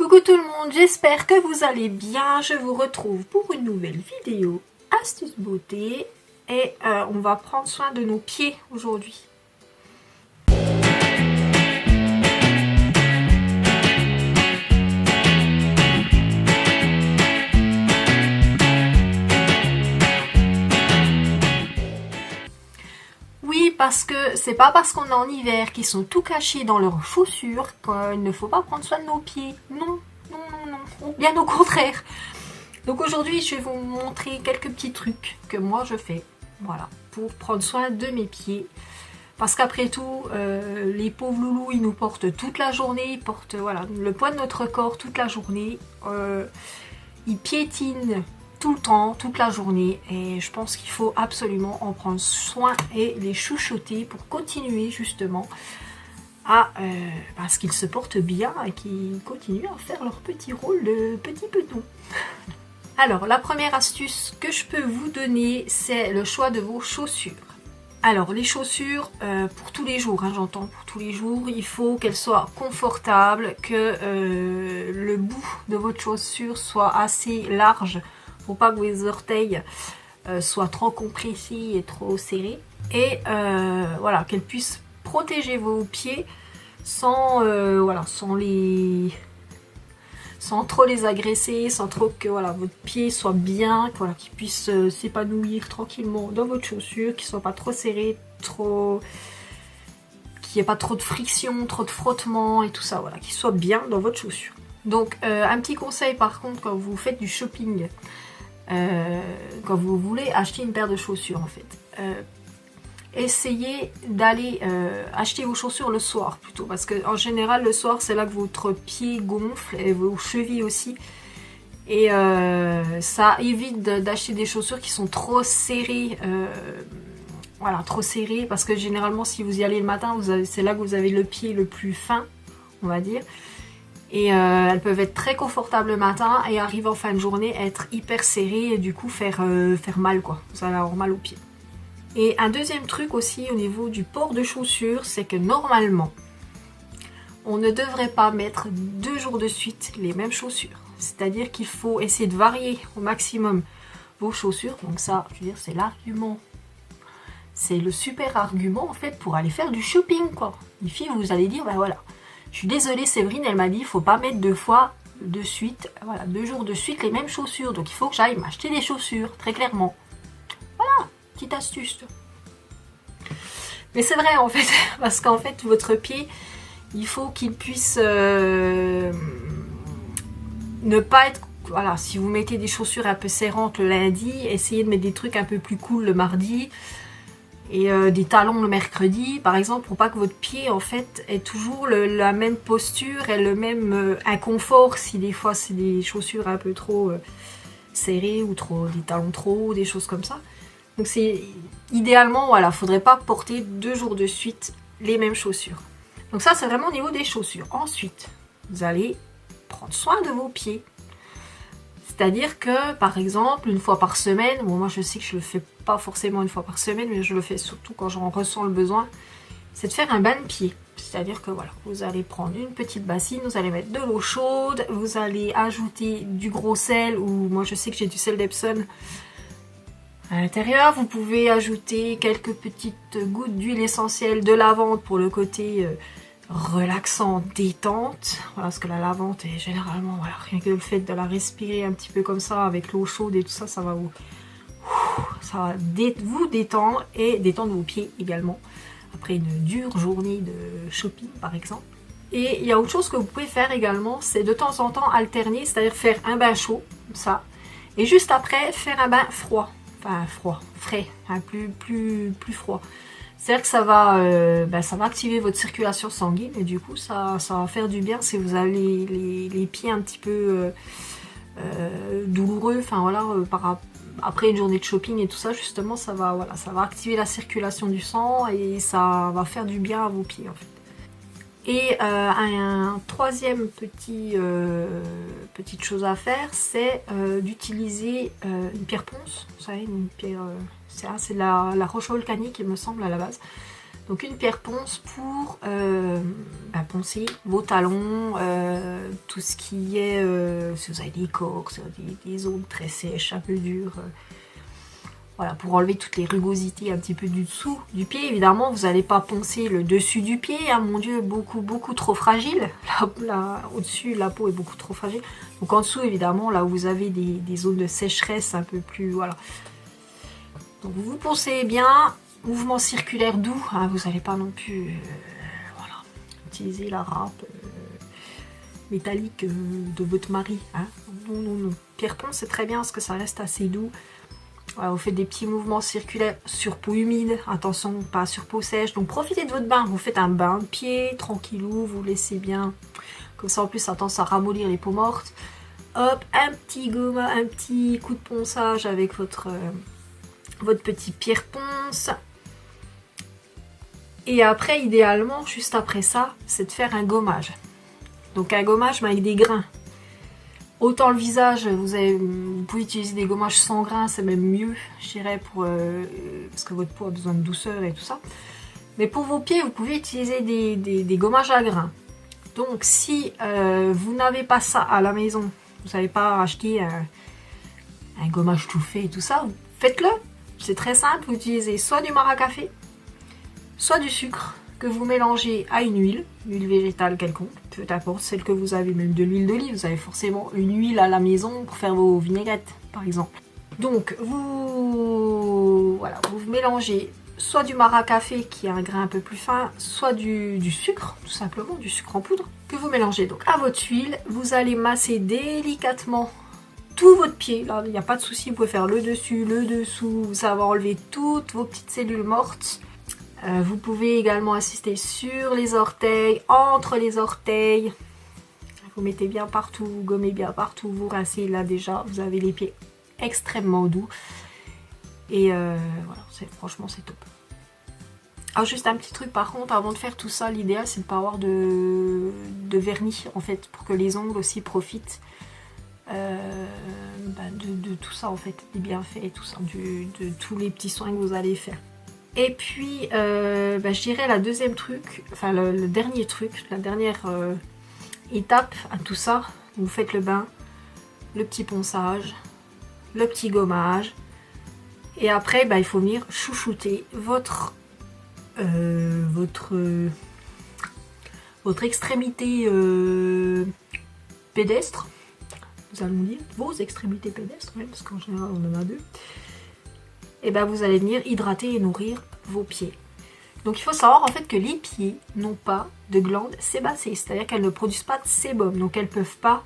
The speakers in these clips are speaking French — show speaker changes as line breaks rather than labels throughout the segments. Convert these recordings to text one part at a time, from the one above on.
Coucou tout le monde, j'espère que vous allez bien. Je vous retrouve pour une nouvelle vidéo astuce beauté et on va prendre soin de nos pieds aujourd'hui. Oui, parce que c'est pas parce qu'on est en hiver qu'ils sont tout cachés dans leurs chaussures qu'il ne faut pas prendre soin de nos pieds. Non, non, non, non, bien au contraire. Donc aujourd'hui, je vais vous montrer quelques petits trucs que moi je fais, voilà, pour prendre soin de mes pieds. Parce qu'après tout, les pauvres loulous, ils nous portent toute la journée, ils portent voilà, le poids de notre corps toute la journée. Ils piétinent tout le temps, toute la journée, et je pense qu'il faut absolument en prendre soin et les chouchouter pour continuer justement à ce qu'ils se portent bien et qu'ils continuent à faire leur petit rôle de petits petons. Alors la première astuce que je peux vous donner, c'est le choix de vos chaussures. Alors les chaussures pour tous les jours, hein, j'entends pour tous les jours, il faut qu'elles soient confortables, que le bout de votre chaussure soit assez large. Faut pas que vos orteils soient trop compressés et trop serrés. Et voilà, qu'elles puissent protéger vos pieds sans, voilà, sans trop les agresser, sans trop que voilà, votre pied soit bien, voilà, qu'il puisse s'épanouir tranquillement dans votre chaussure, qu'il ne soit pas trop serré, qu'il n'y ait pas trop de friction, trop de frottement et tout ça, voilà, qu'il soit bien dans votre chaussure. Donc un petit conseil par contre quand vous faites du shopping, quand vous voulez acheter une paire de chaussures en fait, essayez d'aller acheter vos chaussures le soir plutôt, parce que en général le soir c'est là que votre pied gonfle et vos chevilles aussi, et ça évite d'acheter des chaussures qui sont trop serrées, voilà, trop serrées, parce que généralement si vous y allez le matin, c'est là que vous avez le pied le plus fin, on va dire. Et elles peuvent être très confortables le matin et arriver en fin de journée être hyper serrées et du coup faire mal quoi. Vous allez avoir mal aux pieds. Et un deuxième truc aussi au niveau du port de chaussures, c'est que normalement, on ne devrait pas mettre 2 jours de suite les mêmes chaussures. C'est-à-dire qu'il faut essayer de varier au maximum vos chaussures. Donc ça, je veux dire, c'est l'argument. C'est le super argument en fait pour aller faire du shopping quoi. Les filles, vous allez dire, ben voilà. Je suis désolée, Séverine, elle m'a dit, il ne faut pas mettre 2 fois de suite, voilà, 2 jours de suite les mêmes chaussures. Donc il faut que j'aille m'acheter des chaussures, très clairement. Voilà, petite astuce. Mais c'est vrai en fait, parce qu'en fait, votre pied, il faut qu'il puisse ne pas être... Voilà, si vous mettez des chaussures un peu serrantes le lundi, essayez de mettre des trucs un peu plus cool le mardi. Et des talons le mercredi par exemple, pour pas que votre pied en fait ait toujours la même posture et le même inconfort si des fois c'est des chaussures un peu trop serrées ou des talons trop hauts, des choses comme ça. Donc c'est idéalement, voilà, faudrait pas porter 2 jours de suite les mêmes chaussures. Donc ça c'est vraiment au niveau des chaussures. Ensuite, vous allez prendre soin de vos pieds. C'est-à-dire que, par exemple, une fois par semaine, bon moi je sais que je le fais pas forcément une fois par semaine, mais je le fais surtout quand j'en ressens le besoin, c'est de faire un bain de pied. C'est-à-dire que voilà, vous allez prendre une petite bassine, vous allez mettre de l'eau chaude, vous allez ajouter du gros sel, ou moi je sais que j'ai du sel d'Epsom à l'intérieur. Vous pouvez ajouter quelques petites gouttes d'huile essentielle de lavande pour le côté... relaxant, détente, voilà, parce que la lavande est généralement, voilà, rien que le fait de la respirer un petit peu comme ça avec l'eau chaude et tout ça, ça va vous détendre et détendre vos pieds également après une dure journée de shopping par exemple. Et il y a autre chose que vous pouvez faire également, c'est de temps en temps alterner, c'est-à-dire faire un bain chaud comme ça et juste après faire un bain froid, enfin frais, hein, plus froid. C'est-à-dire que ça va activer votre circulation sanguine et du coup ça va faire du bien si vous avez les pieds un petit peu douloureux, enfin voilà, après une journée de shopping et tout ça, justement ça va activer la circulation du sang et ça va faire du bien à vos pieds en fait. Et un troisième petite chose à faire, c'est d'utiliser une pierre ponce. Vous savez, une pierre, c'est la roche volcanique il me semble à la base. Donc une pierre ponce pour poncer vos talons, tout ce qui est, si vous avez des coques, des zones très sèches, un peu dures, voilà, pour enlever toutes les rugosités un petit peu du dessous du pied. Évidemment, vous n'allez pas poncer le dessus du pied, hein, mon Dieu, beaucoup trop fragile. Là, au-dessus, la peau est beaucoup trop fragile. Donc en dessous, évidemment, là où vous avez des zones de sécheresse un peu plus, voilà. Donc vous poncez bien, mouvement circulaire doux, hein, vous n'allez pas non plus, voilà, utiliser la râpe métallique de votre mari, hein. Non. Pierre ponce, c'est très bien parce que ça reste assez doux. Voilà, vous faites des petits mouvements circulaires sur peau humide, attention, pas sur peau sèche. Donc profitez de votre bain, vous faites un bain de pied, tranquillou, vous laissez bien. Comme ça en plus ça a tendance à ramollir les peaux mortes. Hop, un petit coup de ponçage avec votre petit pierre ponce. Et après, idéalement, juste après ça, c'est de faire un gommage. Donc un gommage mais avec des grains. Autant le visage, vous pouvez utiliser des gommages sans grains, c'est même mieux, je dirais, parce que votre peau a besoin de douceur et tout ça. Mais pour vos pieds, vous pouvez utiliser des gommages à grains. Donc si vous n'avez pas ça à la maison, vous ne savez pas acheter un gommage tout fait et tout ça, faites-le. C'est très simple, vous utilisez soit du marc à café, soit du sucre que vous mélangez à une huile végétale quelconque, peu importe, celle que vous avez, même de l'huile d'olive, vous avez forcément une huile à la maison pour faire vos vinaigrettes, par exemple. Donc, vous mélangez soit du marc à café, qui a un grain un peu plus fin, soit du sucre, tout simplement, du sucre en poudre, que vous mélangez donc à votre huile. Vous allez masser délicatement tout votre pied, là, il n'y a pas de souci, vous pouvez faire le dessus, le dessous, ça va enlever toutes vos petites cellules mortes. Vous pouvez également assister sur les orteils, entre les orteils. Vous mettez bien partout, vous gommez bien partout, vous rincez là déjà. Vous avez les pieds extrêmement doux. Et voilà, franchement c'est top. Alors juste un petit truc par contre, avant de faire tout ça, l'idéal c'est de ne pas avoir de vernis en fait, pour que les ongles aussi profitent de tout ça en fait, des bienfaits et tout ça, de tous les petits soins que vous allez faire. Et puis, je dirais le dernier truc, la dernière étape à tout ça. Vous faites le bain, le petit ponçage, le petit gommage. Et après, il faut venir chouchouter votre extrémité pédestre. Nous allons dire vos extrémités pédestres, même, parce qu'en général, on en a deux. Et vous allez venir hydrater et nourrir vos pieds. Donc il faut savoir en fait que les pieds n'ont pas de glandes sébacées, c'est-à-dire qu'elles ne produisent pas de sébum, donc elles ne peuvent pas,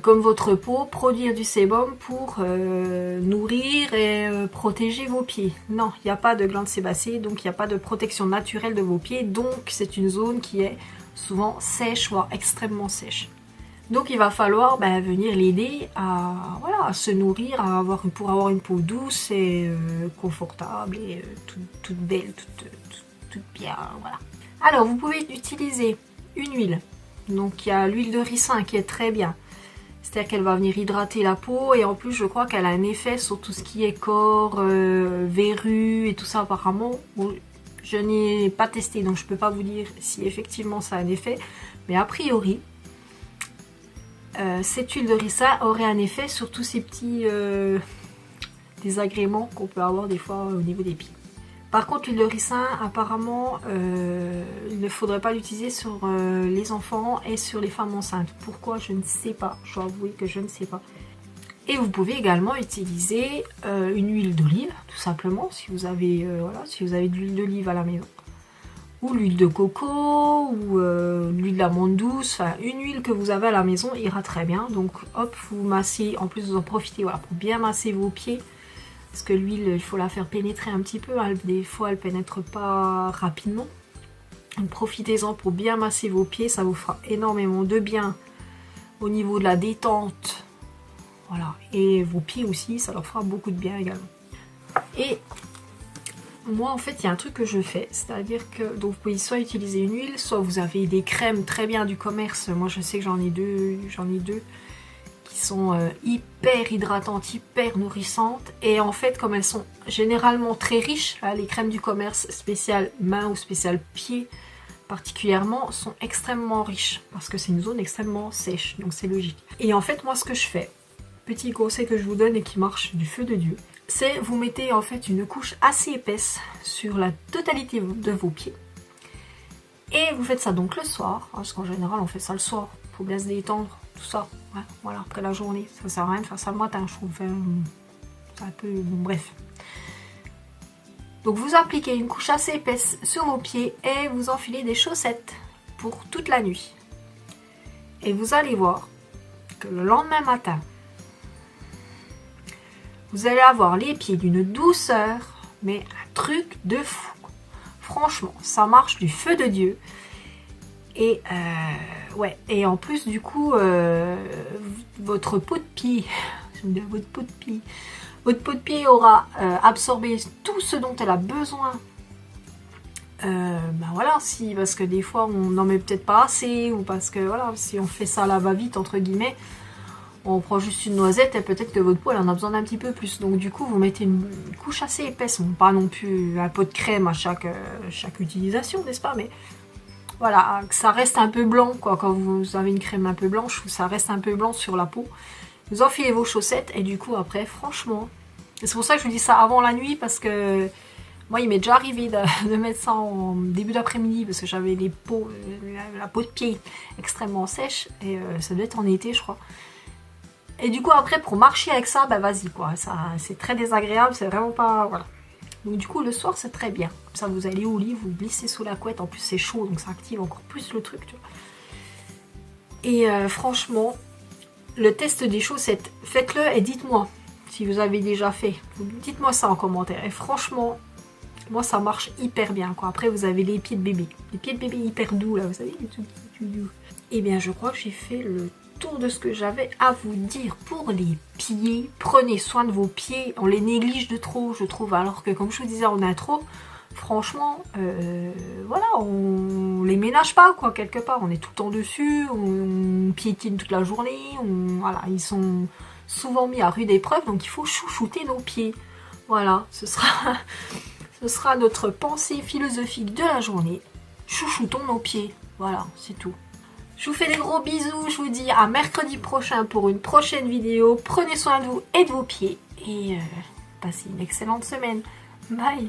comme votre peau, produire du sébum pour nourrir et protéger vos pieds. Non, il n'y a pas de glandes sébacées, donc il n'y a pas de protection naturelle de vos pieds, donc c'est une zone qui est souvent sèche, voire extrêmement sèche. Donc il va falloir venir l'aider à se nourrir, pour avoir une peau douce et confortable et toute belle, toute bien. Voilà. Alors vous pouvez utiliser une huile. Donc il y a l'huile de ricin qui est très bien. C'est-à-dire qu'elle va venir hydrater la peau et en plus je crois qu'elle a un effet sur tout ce qui est corps, verrues et tout ça apparemment. Bon, je n'ai pas testé donc je ne peux pas vous dire si effectivement ça a un effet. Mais a priori, cette huile de ricin aurait un effet sur tous ces petits désagréments qu'on peut avoir des fois au niveau des pieds. Par contre, l'huile de ricin, apparemment, il ne faudrait pas l'utiliser sur les enfants et sur les femmes enceintes. Pourquoi? Je ne sais pas. Je dois avouer que je ne sais pas. Et vous pouvez également utiliser une huile d'olive, tout simplement, si vous avez de l'huile d'olive à la maison. Ou l'huile de coco, ou l'huile d'amande douce, enfin une huile que vous avez à la maison ira très bien. Donc hop, vous massez, en plus vous en profitez pour bien masser vos pieds. Parce que l'huile, il faut la faire pénétrer un petit peu, hein. Des fois elle ne pénètre pas rapidement. Donc profitez-en pour bien masser vos pieds, ça vous fera énormément de bien au niveau de la détente. Voilà, et vos pieds aussi, ça leur fera beaucoup de bien également. Et moi en fait il y a un truc que je fais, c'est-à-dire que donc, vous pouvez soit utiliser une huile, soit vous avez des crèmes très bien du commerce. Moi je sais que j'en ai deux qui sont hyper hydratantes, hyper nourrissantes, et en fait comme elles sont généralement très riches, hein, les crèmes du commerce spécial main ou spécial pied, particulièrement sont extrêmement riches parce que c'est une zone extrêmement sèche, donc c'est logique. Et en fait moi ce que je fais, petit conseil que je vous donne et qui marche du feu de Dieu, c'est vous mettez en fait une couche assez épaisse sur la totalité de vos pieds et vous faites ça donc le soir, parce qu'en général on fait ça le soir pour bien se détendre, tout ça, ouais, voilà, après la journée, ça sert à rien de faire ça le matin, je trouve, c'est un peu, bon bref. Donc vous appliquez une couche assez épaisse sur vos pieds et vous enfilez des chaussettes pour toute la nuit. Et vous allez voir que le lendemain matin, vous allez avoir les pieds d'une douceur, mais un truc de fou. Franchement, ça marche du feu de Dieu. Et ouais, et en plus du coup, votre peau de pied, votre peau de pied aura absorbé tout ce dont elle a besoin. Ben voilà, si, parce que des fois on n'en met peut-être pas assez, ou parce que voilà, si on fait ça à la va-vite, entre guillemets, on prend juste une noisette et peut-être que votre peau elle en a besoin d'un petit peu plus. Donc du coup, vous mettez une couche assez épaisse, bon, pas non plus un pot de crème à chaque utilisation, n'est-ce pas, mais voilà, que ça reste un peu blanc, quoi, quand vous avez une crème un peu blanche, ça reste un peu blanc sur la peau. Vous enfilez vos chaussettes et du coup après, franchement, c'est pour ça que je vous dis ça avant la nuit, parce que moi il m'est déjà arrivé de mettre ça en début d'après-midi parce que j'avais la peau de pied extrêmement sèche et ça devait être en été je crois. Et du coup après pour marcher avec ça, bah vas-y quoi, ça c'est très désagréable, c'est vraiment pas, voilà. Donc du coup le soir c'est très bien, comme ça vous allez au lit, vous glissez sous la couette, en plus c'est chaud donc ça active encore plus le truc, tu vois. Et franchement, le test des chaussettes, faites-le et dites-moi si vous avez déjà fait. Dites-moi ça en commentaire. Et franchement, moi ça marche hyper bien, quoi. Après vous avez les pieds de bébé. Les pieds de bébé hyper doux là, vous savez, tout doux. Et bien je crois que j'ai fait le tour de ce que j'avais à vous dire pour les pieds. Prenez soin de vos pieds, on les néglige de trop je trouve, alors que comme je vous disais en intro, franchement, voilà, on les ménage pas quoi, quelque part, on est tout le temps dessus, on piétine toute la journée, voilà, ils sont souvent mis à rude épreuve, donc il faut chouchouter nos pieds. Voilà, ce sera notre pensée philosophique de la journée. Chouchoutons nos pieds, voilà, c'est tout. Je vous fais des gros bisous, je vous dis à mercredi prochain pour une prochaine vidéo. Prenez soin de vous et de vos pieds et passez une excellente semaine. Bye.